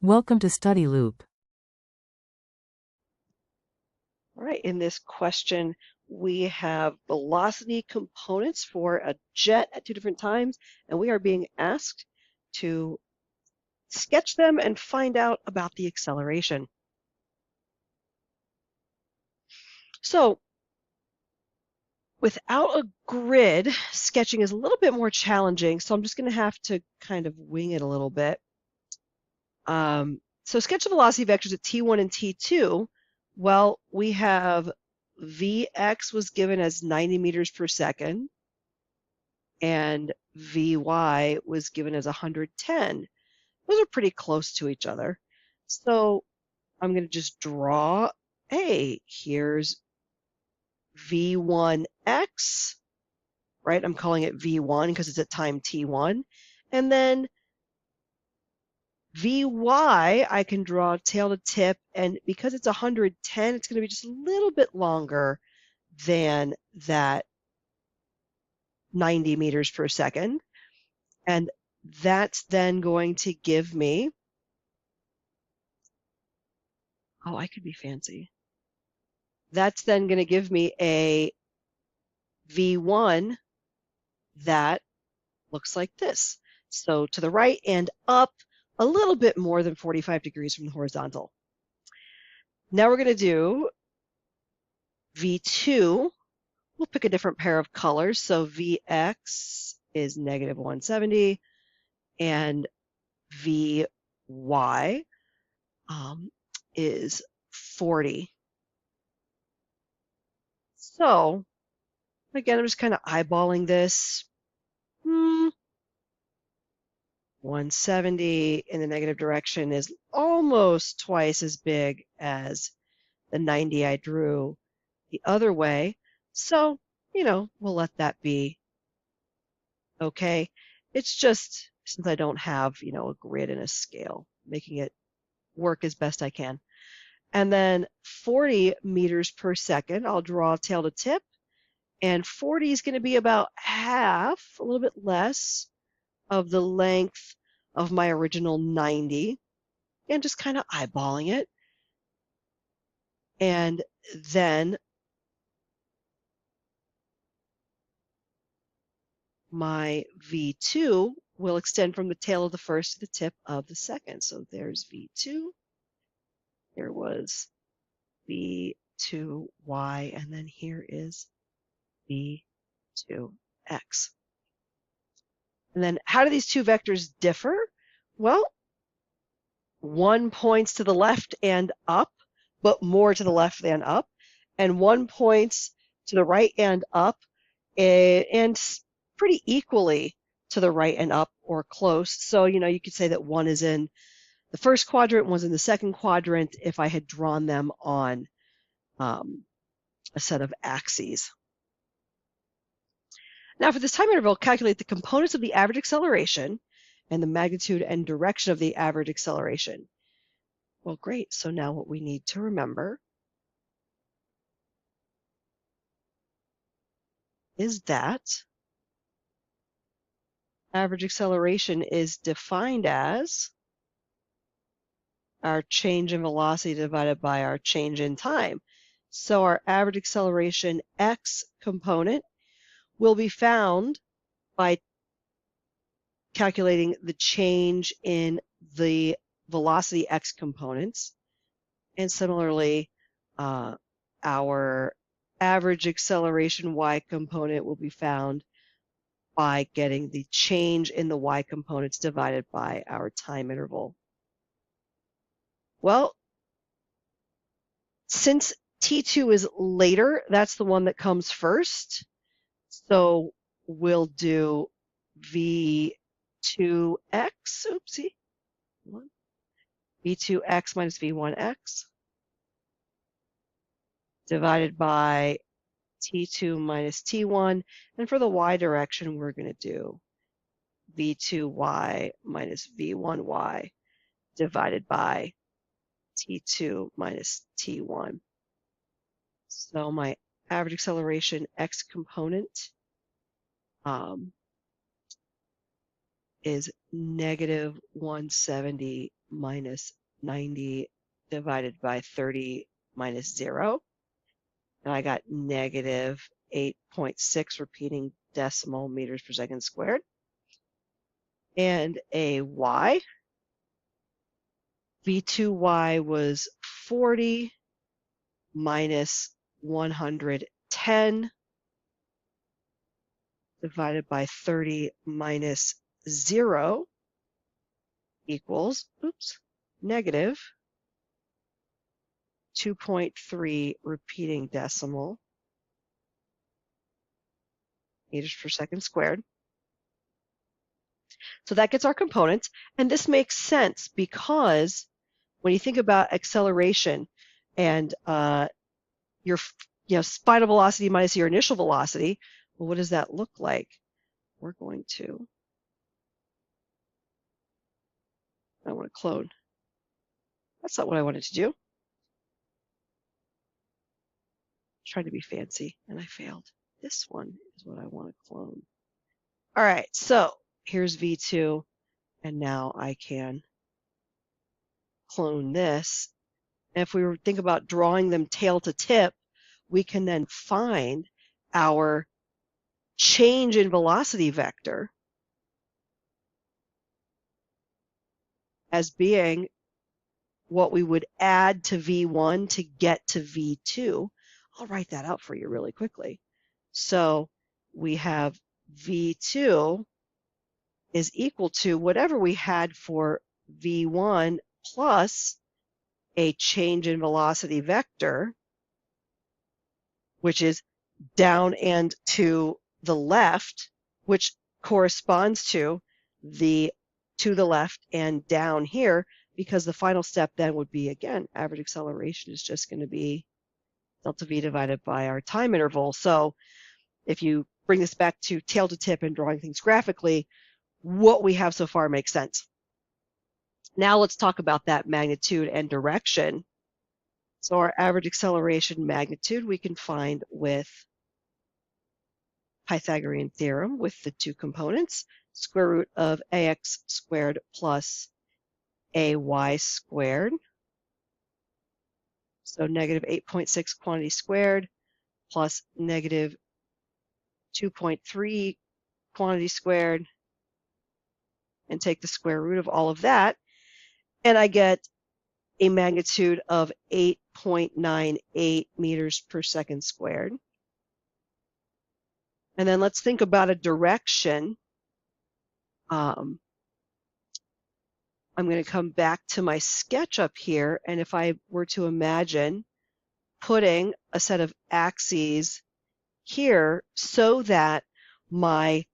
Welcome to Study Loop. All right, in this question, we have velocity components for a jet at two different times, and we are being asked to sketch them and find out about the acceleration. So without a grid, sketching is a little bit more challenging, so I'm just going to have to kind of wing it a little bit. So sketch the velocity vectors at t1 and t2. Well, we have Vx was given as 90 meters per second, and Vy was given as 110. Those are pretty close to each other. So I'm going to just draw, hey, here's V1x, right? I'm calling it V1 because it's at time t1. And then Vy, I can draw tail to tip, and because it's 110, it's going to be just a little bit longer than that 90 meters per second. And that's then going to give me, oh, I could be fancy. That's then going to give me a V1 that looks like this. So to the right and up a little bit more than 45 degrees from the horizontal. Now we're going to do V2. We'll pick a different pair of colors. So Vx is negative 170 and Vy is 40. So again, I'm just kind of eyeballing this. 170 in the negative direction is almost twice as big as the 90 I drew the other way. So, we'll let that be okay. It's just since I don't have, a grid and a scale, making it work as best I can. And then 40 meters per second, I'll draw tail to tip. And 40 is going to be about half, a little bit less of the length of my original 90, and just kind of eyeballing it. And then my V2 will extend from the tail of the first to the tip of the second. So there's V2. There was V2y, and then here is V2x. And then how do these two vectors differ? Well, one points to the left and up, but more to the left than up, and one points to the right and up, and pretty equally to the right and up or close. So, you could say that one is in the first quadrant, one's in the second quadrant if I had drawn them on a set of axes. Now for this time interval, calculate the components of the average acceleration and the magnitude and direction of the average acceleration. Well, great. So now what we need to remember is that average acceleration is defined as our change in velocity divided by our change in time. So our average acceleration x component will be found by calculating the change in the velocity x components. And similarly, our average acceleration y component will be found by getting the change in the y components divided by our time interval. Well, since T2 is later, that's the one that comes first. So we'll do V2x, oopsie, V2x minus V1x divided by T2 minus T1. And for the y direction, we're going to do V2y minus V1y divided by T2 minus T1. So my average acceleration x component is negative 170 minus 90 divided by 30 minus 0. And I got negative 8.6 repeating decimal meters per second squared. And a y, V2y was 40 minus 110 divided by 30 minus 0 equals, negative 2.3 repeating decimal meters per second squared. So that gets our components. And this makes sense because when you think about acceleration and your final velocity minus your initial velocity, well, what does that look like? We're going to, I want to clone. That's not what I wanted to do. Tried to be fancy and I failed. This one is what I want to clone. All right, so here's V2, and now I can clone this. And if we were think about drawing them tail to tip, we can then find our change in velocity vector as being what we would add to V1 to get to V2. I'll write that out for you really quickly. So we have V2 is equal to whatever we had for V1 plus a change in velocity vector, which is down and to the left, which corresponds to the left and down here, because the final step then would be, again, average acceleration is just going to be delta V divided by our time interval. So if you bring this back to tail to tip and drawing things graphically, what we have so far makes sense. Now let's talk about that magnitude and direction. So our average acceleration magnitude we can find with Pythagorean theorem with the two components, square root of ax squared plus ay squared. So negative 8.6 quantity squared plus negative 2.3 quantity squared, and take the square root of all of that, and I get a magnitude of 8.98 meters per second squared. And then let's think about a direction. I'm going to come back to my sketch up here, and if I were to imagine putting a set of axes here so that my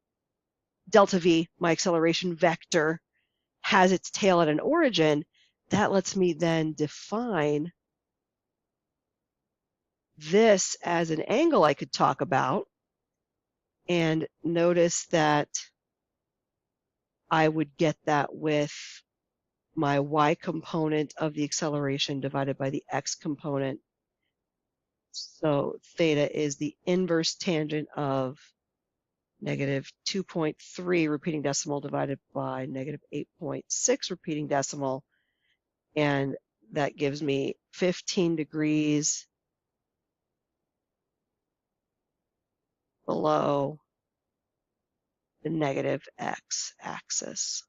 delta V, my acceleration vector, has its tail at an origin, that lets me then define this as an angle I could talk about. And notice that I would get that with my y component of the acceleration divided by the x component. So theta is the inverse tangent of negative 2.3 repeating decimal divided by negative 8.6 repeating decimal. And that gives me 15 degrees below the negative x axis.